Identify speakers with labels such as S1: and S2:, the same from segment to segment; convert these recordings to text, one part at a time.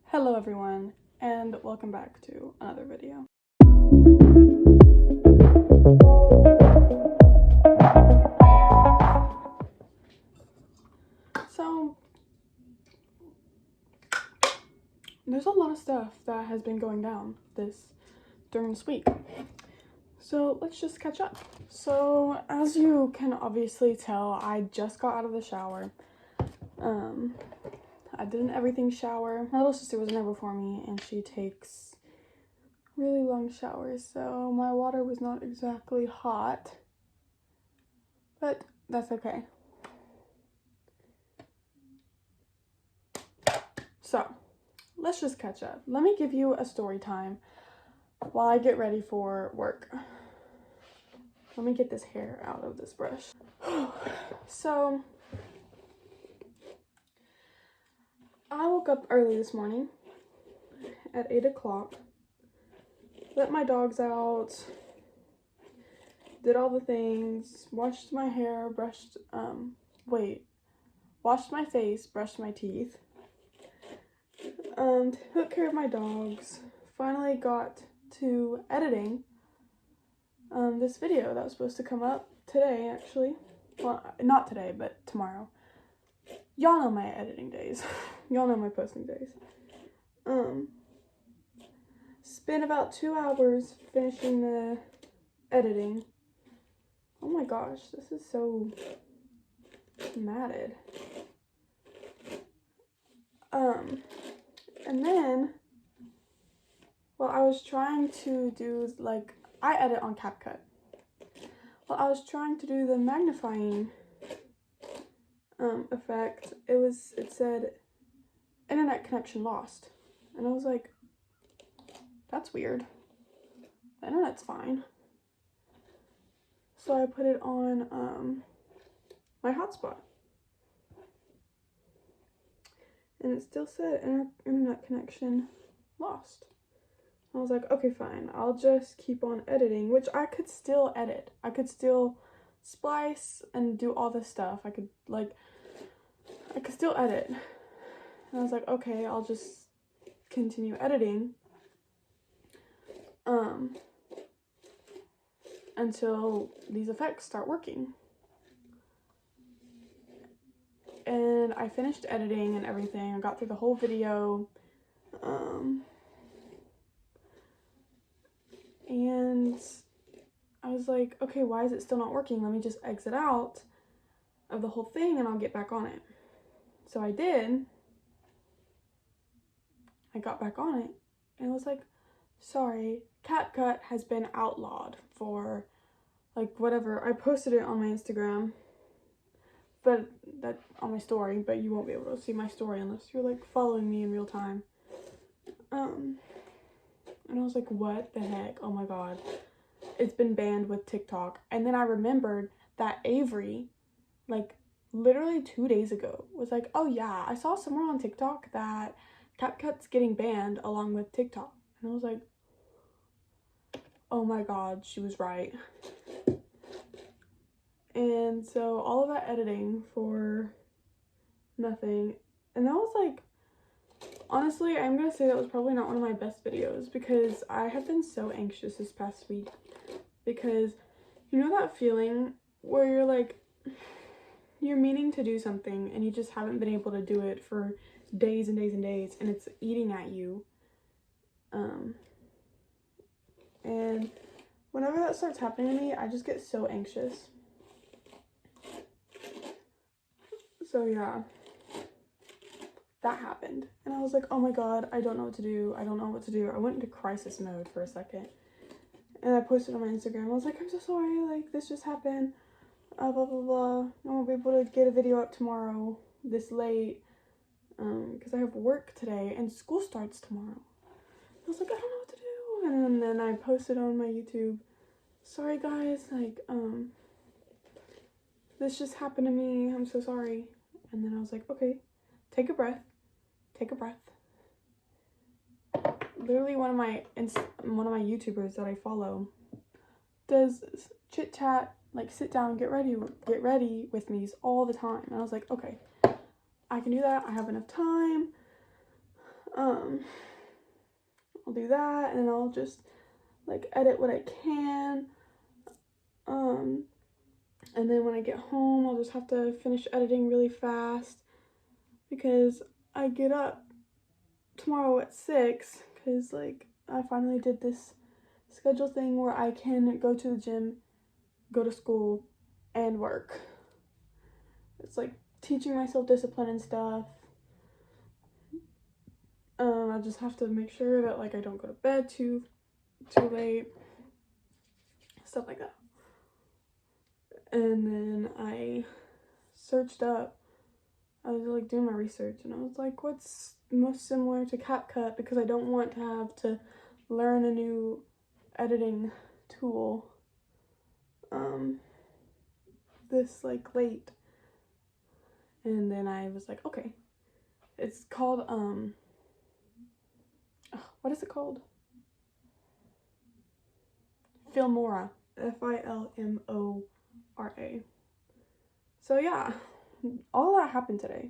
S1: Hello everyone, and welcome back to another video. So, there's a lot of stuff that has been going down during this week. So let's just catch up. So as you can obviously tell, I just got out of the shower. I did an everything shower. My little sister was in there before me, and she takes really long showers, so my water was not exactly hot, but that's okay. So let's just catch up. Let me give you a story time while I get ready for work. Let me get this hair out of this brush. So I woke up early this morning at 8 o'clock, let my dogs out, did all the things, washed my hair, washed my face, brushed my teeth, took care of my dogs, finally got to editing this video that was supposed to come up today, actually. Well, not today, but tomorrow. Y'all know my editing days. Y'all know my posting days. Spent about 2 hours finishing the editing. Oh my gosh, this is so matted. And then, well, I was trying to do, I edit on CapCut. Well, I was trying to do the magnifying effect. It said internet connection lost, and I was like, that's weird. The internet's fine. So I put it on my hotspot, and it still said internet connection lost. I was like, okay, fine, I'll just keep on editing, which I could still edit. I could still splice and do all this stuff. I could still edit. And I was like, okay, I'll just continue editing until these effects start working. And I finished editing and everything. I got through the whole video. And I was like, okay, why is it still not working? Let me just exit out of the whole thing and I'll get back on it. So I did. I got back on it and it was like, sorry, CapCut has been outlawed for whatever. I posted it on my Instagram, but that on my story, but you won't be able to see my story unless you're following me in real time. And I was like, what the heck? Oh my god. It's been banned with TikTok. And then I remembered that Avery, literally 2 days ago, was like, oh yeah, I saw somewhere on TikTok that CapCut's getting banned along with TikTok. And I was like, oh my god, she was right. And so all of that editing for nothing. And that was honestly, I'm gonna say that was probably not one of my best videos because I have been so anxious this past week. Because you know that feeling where you're meaning to do something and you just haven't been able to do it for days and days and days, and it's eating at you. And whenever that starts happening to me, I just get so anxious. So yeah, that happened. And I was like, oh my god, I don't know what to do. I don't know what to do. I went into crisis mode for a second. And I posted on my Instagram. I was like, I'm so sorry, this just happened. Blah, blah, blah. I won't be able to get a video up tomorrow this late. Because I have work today and school starts tomorrow. I was like, I don't know what to do. And then I posted on my YouTube, sorry guys, this just happened to me. I'm so sorry. And then I was like, okay, take a breath. Take a breath. Literally one of my YouTubers that I follow does chit chat, sit down, get ready with me all the time. And I was like, okay, I can do that. I have enough time. I'll do that, and I'll just like edit what I can. And then when I get home, I'll just have to finish editing really fast because I get up tomorrow at 6 because like I finally did this schedule thing where I can go to the gym, go to school, and work. It's like teaching myself discipline and stuff. I just have to make sure that like I don't go to bed too late, stuff like that. And then I searched up, I was like doing my research, and I was like, what's most similar to CapCut, because I don't want to have to learn a new editing tool this like late. And then I was like, okay, it's called what is it called? Filmora. Filmora. So yeah, all that happened today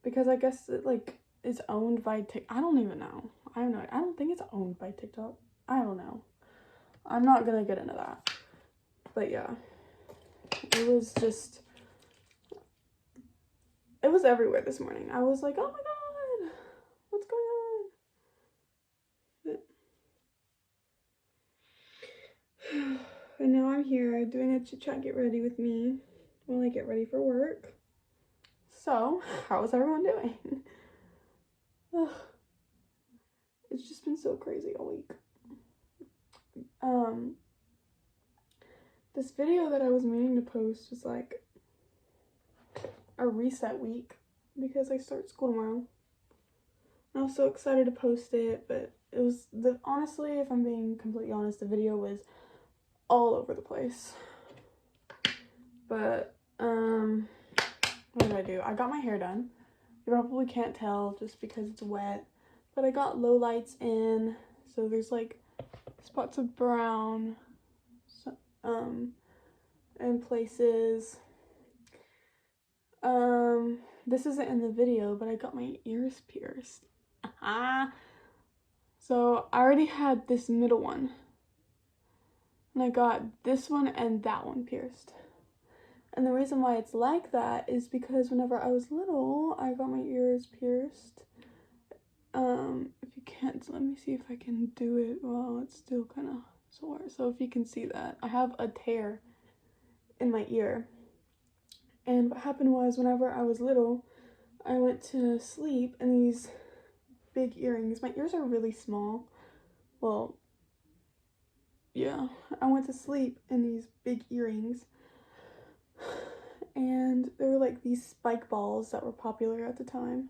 S1: because I guess it like is owned by I don't even know. I don't think it's owned by TikTok. I don't know. I'm not gonna get into that. But yeah, it was everywhere this morning. I was like, oh my god, what's going on? And now I'm here doing a chit chat get ready with me while I get ready for work. So, how is everyone doing? It's just been so crazy all week. This video that I was meaning to post was like a reset week because I start school tomorrow. I was so excited to post it, but it was honestly, if I'm being completely honest, the video was all over the place. But what did I do? I got my hair done. You probably can't tell just because it's wet, but I got low lights in, so there's like spots of brown in places. This isn't in the video, but I got my ears pierced. So I already had this middle one, and I got this one and that one pierced. And the reason why it's like that is because whenever I was little, I got my ears pierced. If you can't, let me see if I can do it. Well, it's still kind of sore. So if you can see that, I have a tear in my ear. And what happened was, whenever I was little, I went to sleep in these big earrings. My ears are really small. Well, yeah, I went to sleep in these big earrings. And they were like these spike balls that were popular at the time.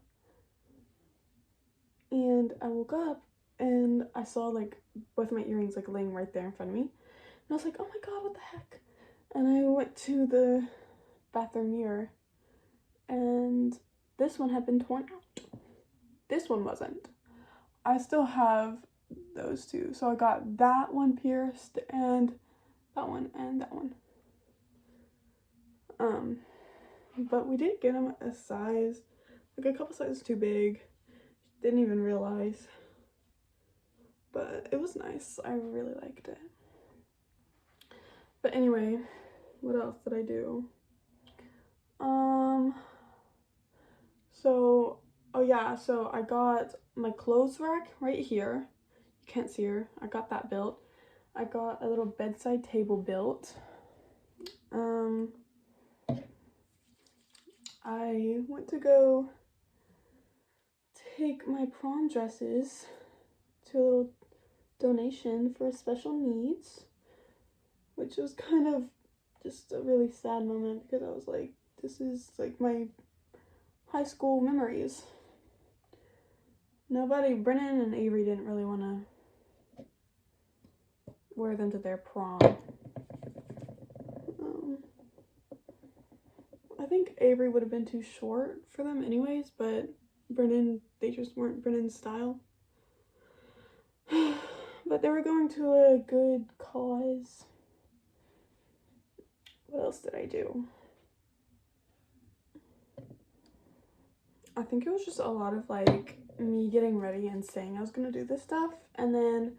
S1: And I woke up and I saw like both of my earrings like laying right there in front of me. And I was like, oh my god, what the heck? And I went to the bathroom mirror and this one had been torn out. This one wasn't. I still have those two. So I got that one pierced and that one and that one. But we did get them a size, like a couple sizes too big. Didn't even realize. But it was nice. I really liked it. But anyway, what else did I do? So I got my clothes rack right here. You can't see her. I got that built. I got a little bedside table built. I went to go take my prom dresses to a little donation for special needs, which was kind of just a really sad moment because I was like, this is like my high school memories. Brennan and Avery didn't really want to wear them to their prom. I think Avery would have been too short for them anyways, but Brennan, they just weren't Brennan's style. But they were going to a good cause. What else did I do? I think it was just a lot of like me getting ready and saying I was gonna do this stuff, and then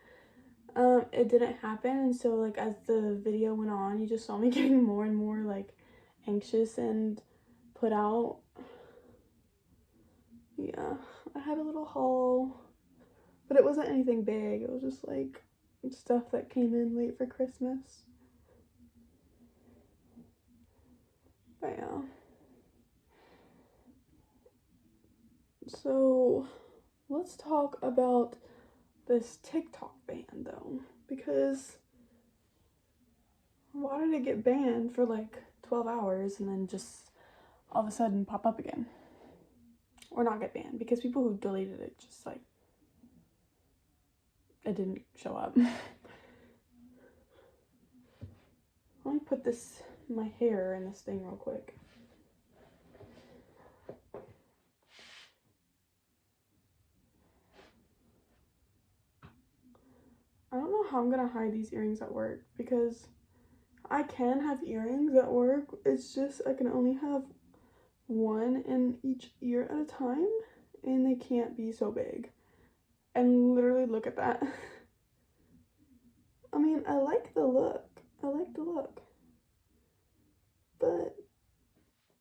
S1: it didn't happen. And so like as the video went on, you just saw me getting more and more like anxious and put out. Yeah, I had a little haul, but it wasn't anything big. It was just like stuff that came in late for Christmas. But yeah. So let's talk about this TikTok ban though, because why did it get banned for like 12 hours and then just all of a sudden pop up again? Or not get banned, because people who deleted it just like, it didn't show up. Let me put my hair in this thing real quick. I don't know how I'm gonna hide these earrings at work, because I can have earrings at work. It's just I can only have one in each ear at a time, and they can't be so big. And literally look at that. I mean, I like the look. But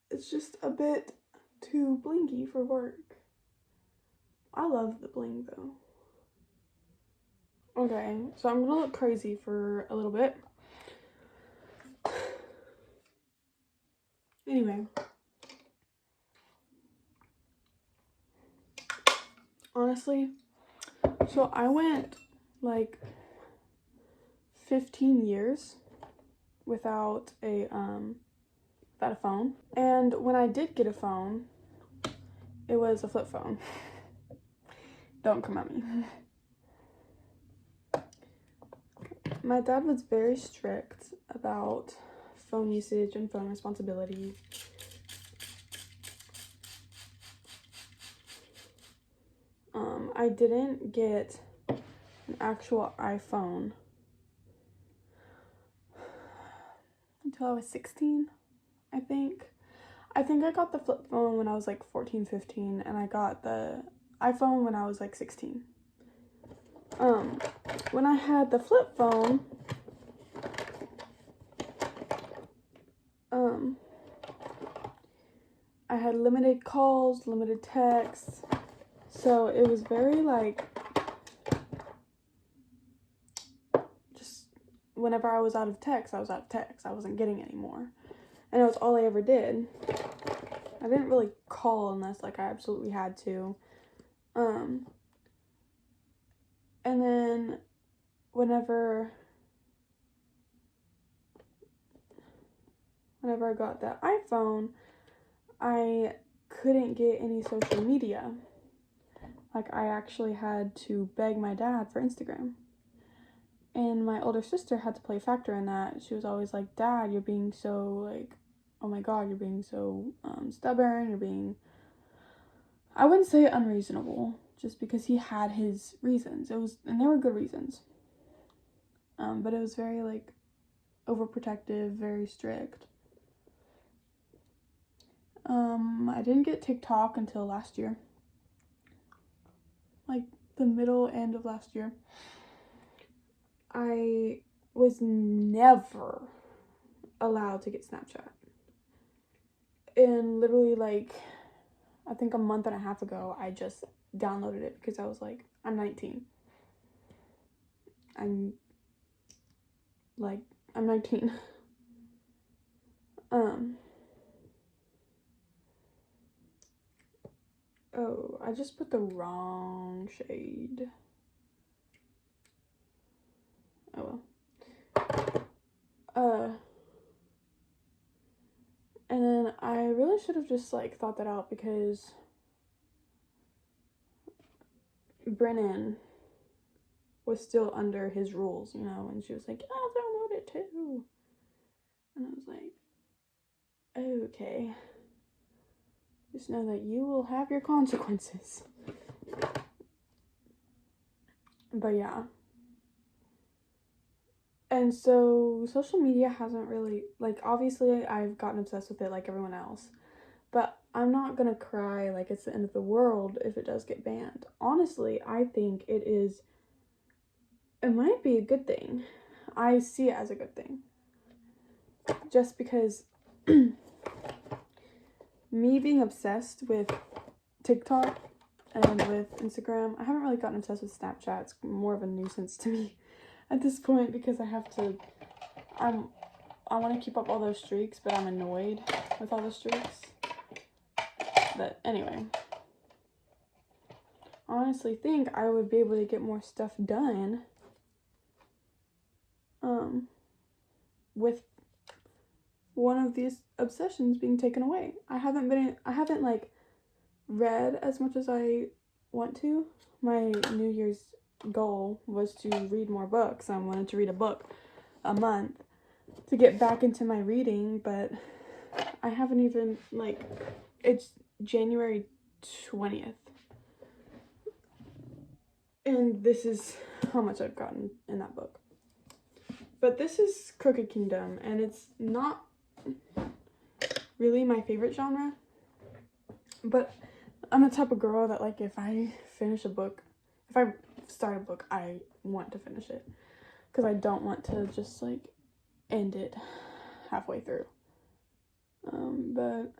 S1: it's just a bit too blingy for work. I love the bling though. Okay, so I'm gonna look crazy for a little bit. Anyway. Honestly, so I went like 15 years without a phone. And when I did get a phone, it was a flip phone. Don't come at me. My dad was very strict about phone usage and phone responsibility. I didn't get an actual iPhone until I was 16, I think. I got the flip phone when I was like 14, 15, and I got the iPhone when I was like 16. When I had the flip phone, I had limited calls, limited texts, so it was very like, just whenever I was out of text, I was out of text. I wasn't getting any more, and it was all I ever did. I didn't really call unless like I absolutely had to. And then whenever I got that iPhone, I couldn't get any social media. Like, I actually had to beg my dad for Instagram. And my older sister had to play a factor in that. She was always like, Dad, you're being so, like, oh my God, you're being so stubborn. You're being, I wouldn't say unreasonable, just because he had his reasons. And they were good reasons. But it was very, like, overprotective, very strict. I didn't get TikTok until last year. Like, the middle end of last year. I was never allowed to get Snapchat. And literally, like, I think a month and a half ago, I just downloaded it because I was like, I'm 19. I'm 19. Oh, I just put the wrong shade. Oh well. And then I really should have just, like, thought that out, because Brennan was still under his rules, you know, and she was like, I'll download it too. And I was like, okay. Just know that you will have your consequences. But yeah. And so social media hasn't really, like, obviously I've gotten obsessed with it like everyone else. But I'm not gonna cry like it's the end of the world if it does get banned. Honestly, I think it might be a good thing. I see it as a good thing. Just because me being obsessed with TikTok and with Instagram, I haven't really gotten obsessed with Snapchat. It's more of a nuisance to me at this point because I want to keep up all those streaks, but I'm annoyed with all the streaks. But anyway, I honestly think I would be able to get more stuff done with one of these obsessions being taken away. I haven't like read as much as I want to. My New Year's goal was to read more books. I wanted to read a book a month to get back into my reading, but I haven't even, like, it's January 20th. And this is how much I've gotten in that book. But this is Crooked Kingdom, and it's not really my favorite genre. But I'm the type of girl that, like, if I start a book, I want to finish it. Because I don't want to just, like, end it halfway through. But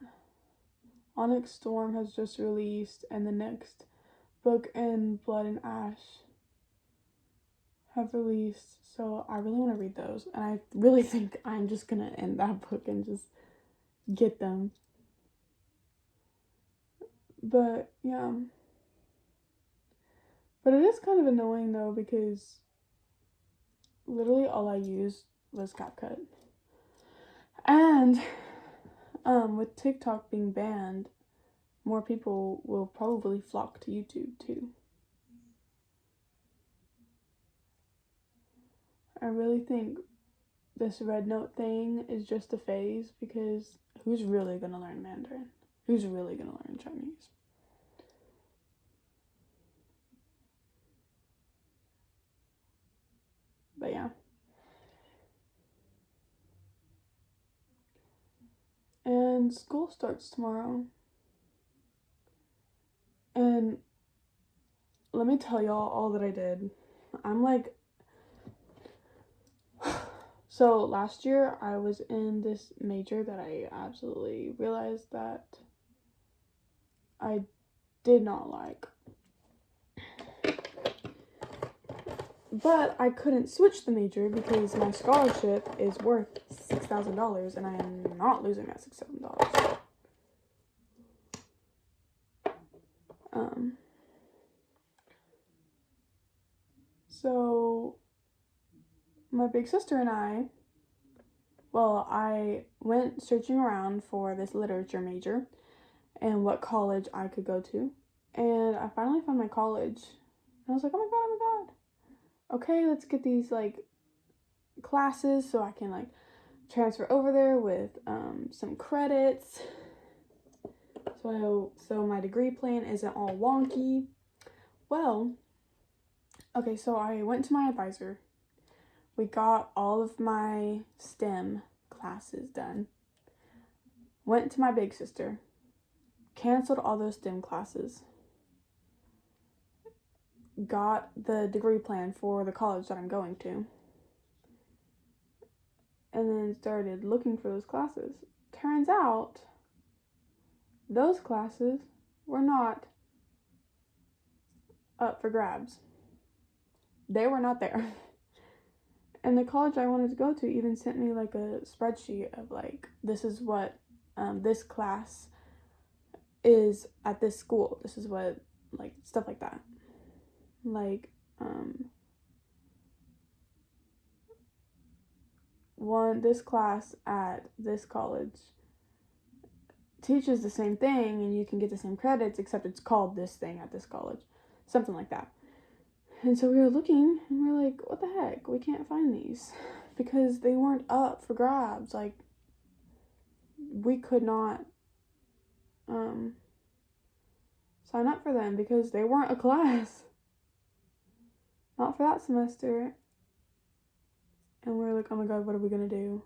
S1: Onyx Storm has just released, and the next book in Blood and Ash have released, so I really want to read those, and I really think I'm just gonna end that book and just get them. But yeah, but it is kind of annoying though, because literally all I used was CapCut, and with TikTok being banned, more people will probably flock to YouTube too. I really think this Red Note thing is just a phase, because who's really gonna learn Mandarin? Who's really gonna learn Chinese? But yeah. And school starts tomorrow. And let me tell y'all all that I did. I'm like, so last year I was in this major that I absolutely realized that I did not like. But I couldn't switch the major because my scholarship is worth $6,000 and I am not losing that $6,000. So my big sister and I went searching around for this literature major and what college I could go to. And I finally found my college. And I was like, oh my god. Okay, let's get these, like, classes so I can, like, transfer over there with some credits. So my degree plan isn't all wonky. Well, okay, so I went to my advisor. We got all of my STEM classes done. Went to my big sister. Canceled all those STEM classes. Got the degree plan for the college that I'm going to. And then started looking for those classes. Turns out, those classes were not up for grabs. They were not there. And the college I wanted to go to even sent me, like, a spreadsheet of, like, this is what this class is at this school. This is what, like, stuff like that. Like, this class at this college teaches the same thing and you can get the same credits, except it's called this thing at this college. Something like that. And so we were looking and we were like, what the heck? We can't find these because they weren't up for grabs. Like, we could not sign up for them because they weren't a class. Not for that semester. And we were like, oh my god, what are we gonna do?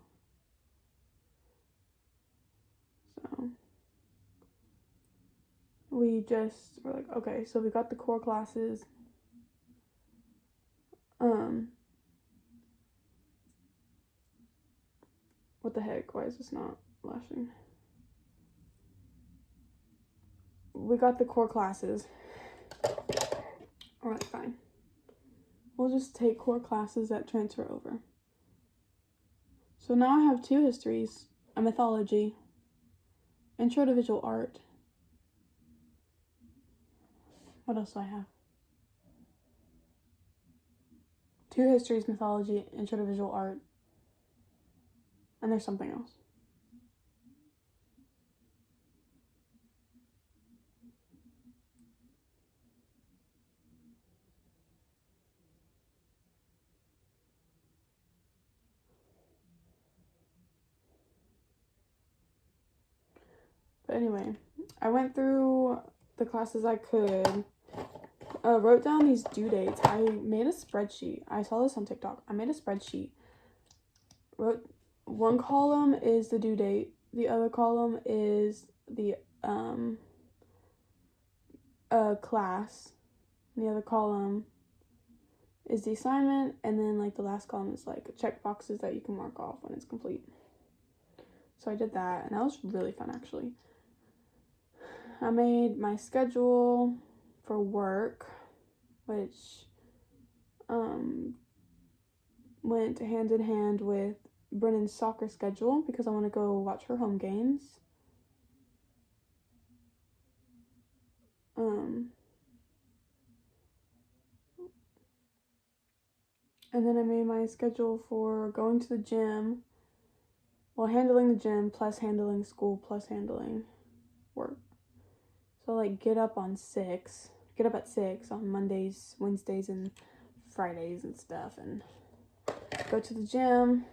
S1: So we just were like, okay, so we got the core classes. What the heck? Why is this not flashing? We got the core classes. Alright, fine. We'll just take core classes that transfer over. So now I have 2 histories, a mythology, intro to visual art. What else do I have? 2 histories, mythology, intro to visual art, and there's something else. But anyway, I went through the classes I could, wrote down these due dates. I made a spreadsheet. I saw this on TikTok. I made a spreadsheet. Wrote, one column is the due date. The other column is the class. And the other column is the assignment. And then like the last column is like check boxes that you can mark off when it's complete. So I did that, and that was really fun actually. I made my schedule for work, which went hand in hand with Brennan's soccer schedule because I want to go watch her home games. And then I made my schedule for going to the gym, well, handling the gym plus handling school plus handling work. So like get up at 6 on Mondays, Wednesdays, and Fridays and stuff, and go to the gym.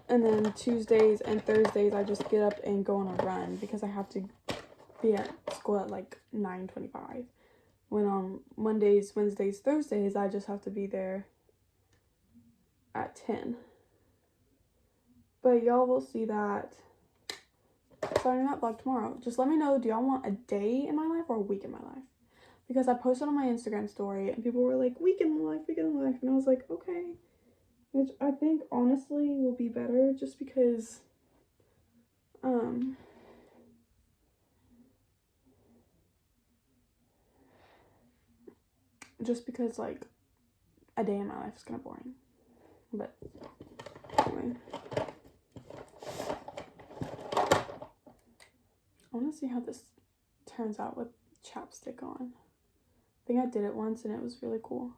S1: And then Tuesdays and Thursdays I just get up and go on a run because I have to be at school at like 9:25. When on Mondays, Wednesdays, Thursdays I just have to be there at 10. But y'all will see that starting that vlog tomorrow. Just let me know, do y'all want a day in my life or a week in my life? Because I posted on my Instagram story and people were like, week in the life, and I was like, okay. Which I think honestly will be better just because like a day in my life is kind of boring. But anyway, I want to see how this turns out with chapstick on. I think I did it once and it was really cool.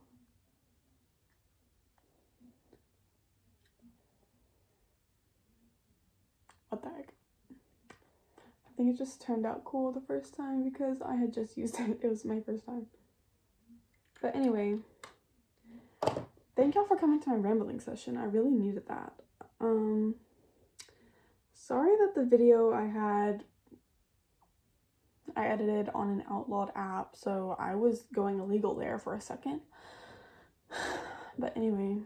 S1: What the heck? I think it just turned out cool the first time because I had just used it. It was my first time. But anyway, thank y'all for coming to my rambling session. I really needed that. Sorry that the video I edited on an outlawed app, so I was going illegal there for a second. But anyway,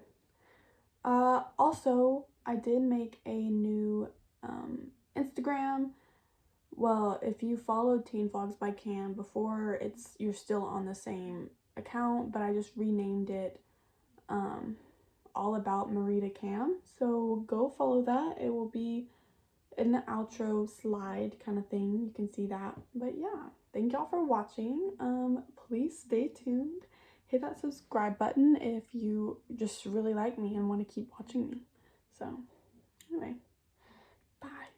S1: also I did make a new Instagram. Well, if you followed Teen Vlogs by Cam before, you're still on the same account, but I just renamed it All About Marita Cam. So go follow that. It will be in the outro slide kind of thing. You can see that. But yeah, thank y'all for watching. Please stay tuned. Hit that subscribe button if you just really like me and want to keep watching me. So anyway, bye.